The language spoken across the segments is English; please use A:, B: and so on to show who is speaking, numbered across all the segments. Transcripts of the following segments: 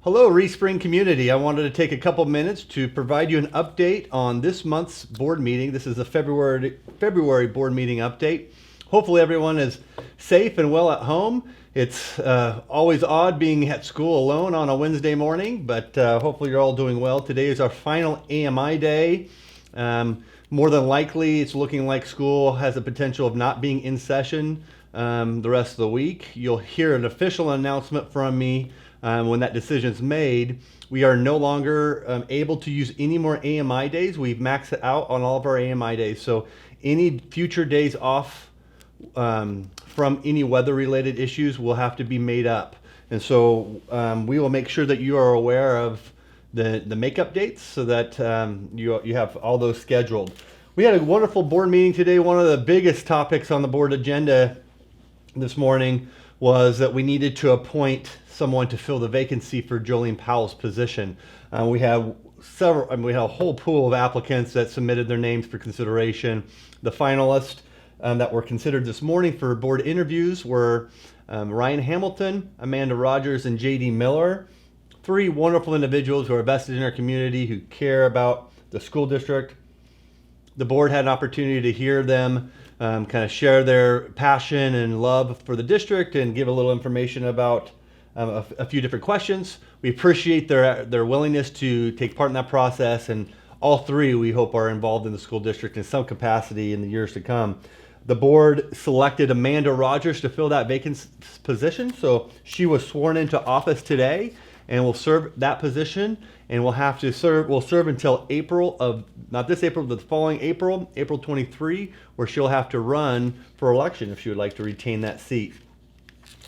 A: Hello, Respring community. I wanted to take a couple minutes to provide you an update on this month's board meeting. This is a February board meeting update. Hopefully everyone is safe and well at home. It's always odd being at school alone on a Wednesday morning, but hopefully you're all doing well. Today is our final AMI day. More than likely, it's looking like school has the potential of not being in session the rest of the week. You'll hear an official announcement from me when that decision is made. We are no longer able to use any more AMI days. We've maxed it out on all of our AMI days. So any future days off from any weather-related issues will have to be made up. And so we will make sure that you are aware of the makeup dates so that you have all those scheduled. We had a wonderful board meeting today. One of the biggest topics on the board agenda this morning was that we needed to appoint someone to fill the vacancy for Jolene Powell's position. We had a whole pool of applicants that submitted their names for consideration. The finalists that were considered this morning for board interviews were Ryan Hamilton, Amanda Rogers, and JD Miller. Three wonderful individuals who are vested in our community, who care about the school district. The board had an opportunity to hear them kind of share their passion and love for the district and give a little information about a few different questions. We appreciate their willingness to take part in that process, and all three, we hope, are involved in the school district in some capacity in the years to come. The board selected Amanda Rogers to fill that vacant position, so she was sworn into office today and will serve that position, and will serve until April of, not this April, but the following April 23, where she'll have to run for election if she would like to retain that seat.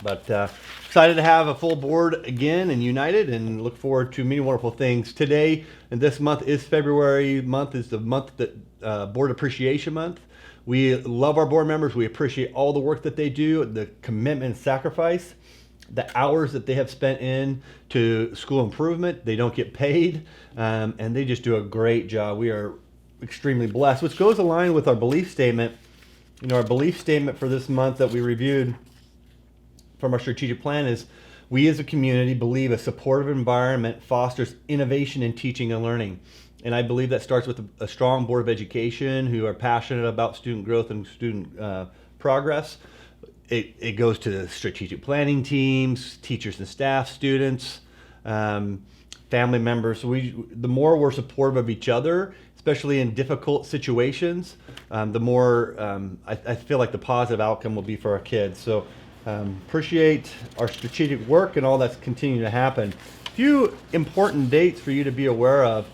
A: But excited to have a full board again and united, and look forward to many wonderful things. Today and this month is February month, is the month that Board Appreciation Month. We love our board members. We appreciate all the work that they do, the commitment and sacrifice, the hours that they have spent in to school improvement. They don't get paid, and they just do a great job. We are extremely blessed, which goes aligned with our belief statement. You know, our belief statement for this month that we reviewed from our strategic plan is, we as a community believe a supportive environment fosters innovation in teaching and learning. And I believe that starts with a strong board of education who are passionate about student growth and student progress. It goes to strategic planning teams, teachers and staff, students, family members. So the more we're supportive of each other, especially in difficult situations, the more I feel like the positive outcome will be for our kids. So appreciate our strategic work and all that's continuing to happen. A few important dates for you to be aware of.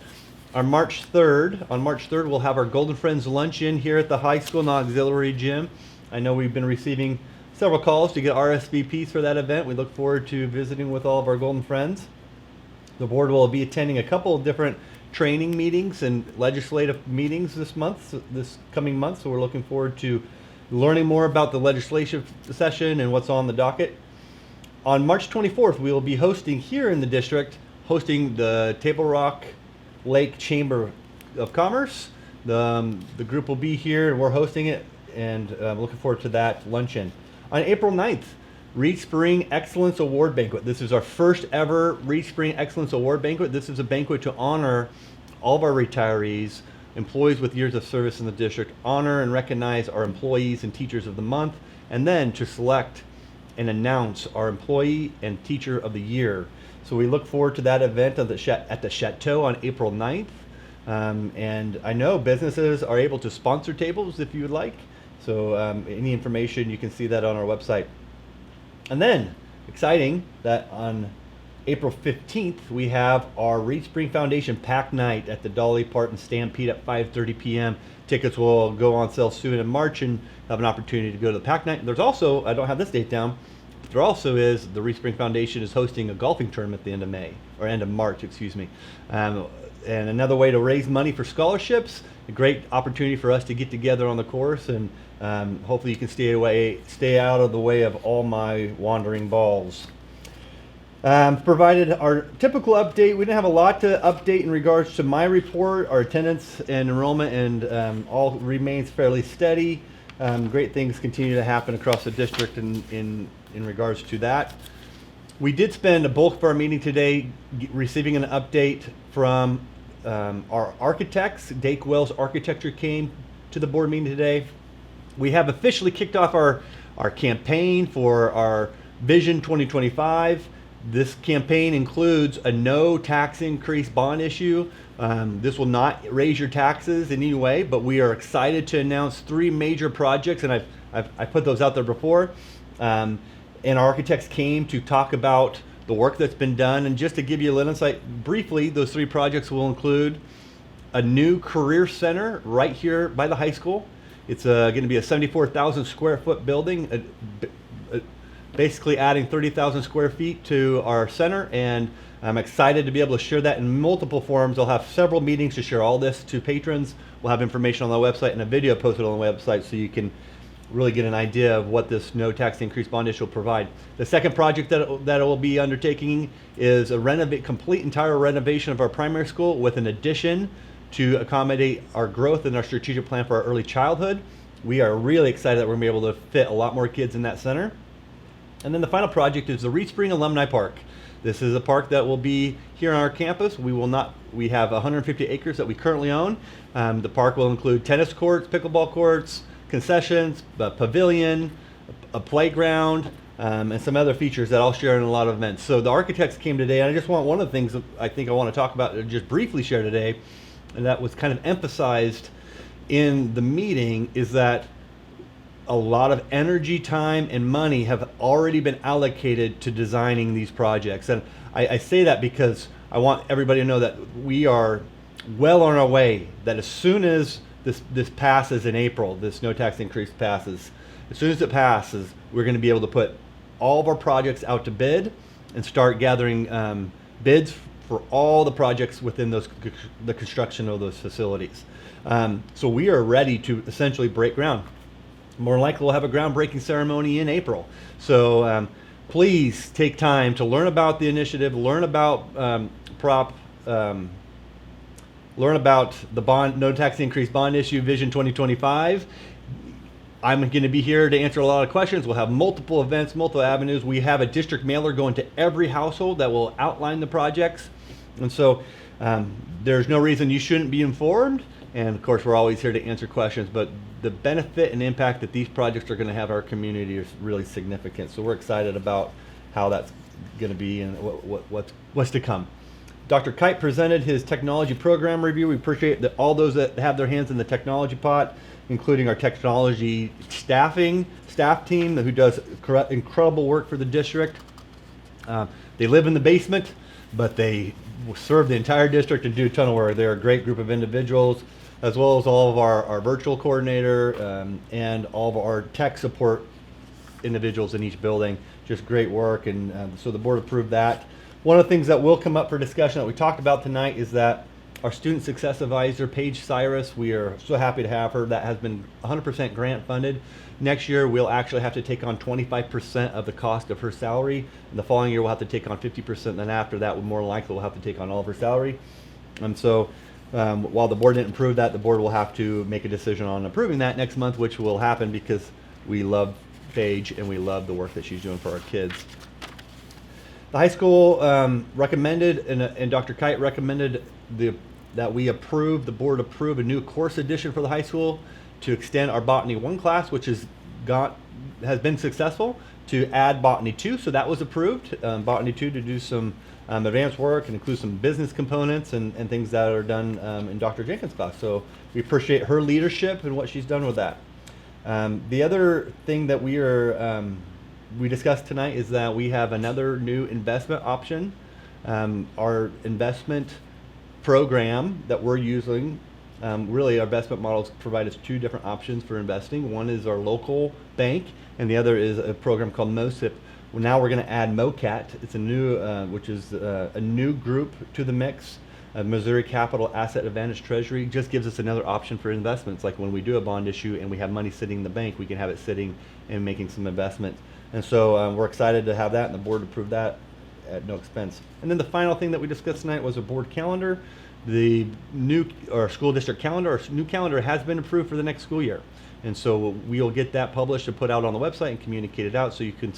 A: On March 3rd, we'll have our Golden Friends Luncheon here at the high school and auxiliary gym. I know we've been receiving several calls to get RSVPs for that event. We look forward to visiting with all of our Golden Friends. The board will be attending a couple of different training meetings and legislative meetings this coming month, so we're looking forward to learning more about the legislative session and what's on the docket. On March 24th, we will be hosting here in the district, the Table Rock Lake Chamber of Commerce. The group will be here and we're hosting it, and looking forward to that luncheon. On April 9th, Reed Spring Excellence Award Banquet. This is our first ever Reed Spring Excellence Award Banquet. This is a banquet to honor all of our retirees, employees with years of service in the district, honor and recognize our employees and teachers of the month, and then to select and announce our employee and teacher of the year. So we look forward to that event at the Chateau on April 9th. And I know businesses are able to sponsor tables if you would like. So any information, you can see that on our website. And then, exciting that on April 15th, we have our Reed Spring Foundation Pack Night at the Dolly Parton Stampede at 5:30 p.m. Tickets will go on sale soon in March, and have an opportunity to go to the Pack Night. There's also, I don't have this date down, but there also is, the Reed Spring Foundation is hosting a golfing tournament at the end of March, excuse me. And another way to raise money for scholarships, a great opportunity for us to get together on the course, and hopefully you can stay out of the way of all my wandering balls. Provided our typical update. We didn't have a lot to update in regards to my report. Our attendance and enrollment and all remains fairly steady. Great things continue to happen across the district in regards to that. We did spend a bulk of our meeting today receiving an update from our architects. Dake Wells Architecture came to the board meeting today. We have officially kicked off our campaign for our Vision 2025. This campaign includes a no tax increase bond issue. This will not raise your taxes in any way, but we are excited to announce 3 major projects, and I've put those out there before. And our architects came to talk about the work that's been done. And just to give you a little insight, briefly, those 3 projects will include a new career center right here by the high school. It's going to be a 74,000 square foot building, basically adding 30,000 square feet to our center. And I'm excited to be able to share that in multiple forums. I'll have several meetings to share all this to patrons. We'll have information on the website and a video posted on the website so you can really get an idea of what this no tax increase bond issue will provide. The second project that it will be undertaking is a complete entire renovation of our primary school with an addition to accommodate our growth and our strategic plan for our early childhood. We are really excited that we're going to be able to fit a lot more kids in that center. And then the final project is the Reed Spring Alumni Park. This is a park that will be here on our campus. We have 150 acres that we currently own. The park will include tennis courts, pickleball courts, concessions, a pavilion, a playground, and some other features that I'll share in a lot of events. So the architects came today, and I just want one of the things that I think I want to talk about, just briefly share today, and that was kind of emphasized in the meeting, is that a lot of energy, time, and money have already been allocated to designing these projects. And I say that because I want everybody to know that we are well on our way, that as soon as this passes in April, this no tax increase passes, as soon as it passes, we're going to be able to put all of our projects out to bid and start gathering bids for all the projects within the construction of those facilities. So we are ready to essentially break ground. More likely we'll have a groundbreaking ceremony in April. So please take time to learn about the initiative, learn about learn about the no tax increase bond issue Vision 2025. I'm going to be here to answer a lot of questions. We'll have multiple events, multiple avenues. We have a district mailer going to every household that will outline the projects. And so there's no reason you shouldn't be informed. And of course, we're always here to answer questions, but the benefit and impact that these projects are going to have our community is really significant. So we're excited about how that's going to be and what's to come. Dr. Kite presented his technology program review. We appreciate all those that have their hands in the technology pot, including our technology staff team who does incredible work for the district. They live in the basement, but they serve the entire district and do a ton of work. They're a great group of individuals, as well as all of our virtual coordinator and all of our tech support individuals in each building. Just great work, and so the board approved that. One of the things that will come up for discussion that we talked about tonight is that our student success advisor, Paige Cyrus, we are so happy to have her. That has been 100% grant funded. Next year, we'll actually have to take on 25% of the cost of her salary. And the following year, we'll have to take on 50%. Then after that, more likely we'll have to take on all of her salary. And so while the board didn't approve that, the board will have to make a decision on approving that next month, which will happen because we love Paige and we love the work that she's doing for our kids. The high school recommended, and Dr. Kite recommended that the board approve a new course addition for the high school to extend our Botany 1 class, which has been successful, to add Botany 2. So that was approved, Botany 2 to do some advanced work and include some business components and things that are done in Dr. Jenkins' class. So we appreciate her leadership and what she's done with that. The other thing that we discussed tonight is that we have another new investment option. Our investment program that we're using, really our investment models provide us 2 different options for investing. One is our local bank, and the other is a program called MOSIP. Well, now we're going to add MOCAT. It's a new, which is a new group to the mix. Missouri Capital Asset Advantage Treasury just gives us another option for investments. Like when we do a bond issue and we have money sitting in the bank, we can have it sitting and making some investment. And so we're excited to have that, and the board approved that at no expense. And then the final thing that we discussed tonight was a board calendar. The new school district calendar, our new calendar has been approved for the next school year. And so we'll get that published and put out on the website and communicate it out so you can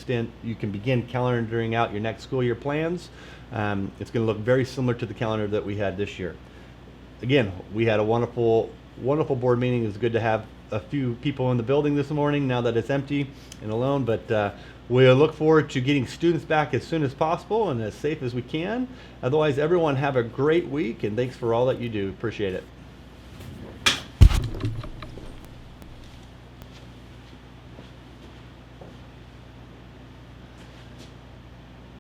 A: begin calendaring out your next school year plans. It's going to look very similar to the calendar that we had this year. Again, we had a wonderful board meeting. It's good to have a few people in the building this morning now that it's empty and alone, but we look forward to getting students back as soon as possible and as safe as we can. Otherwise, everyone have a great week, and thanks for all that you do. Appreciate it.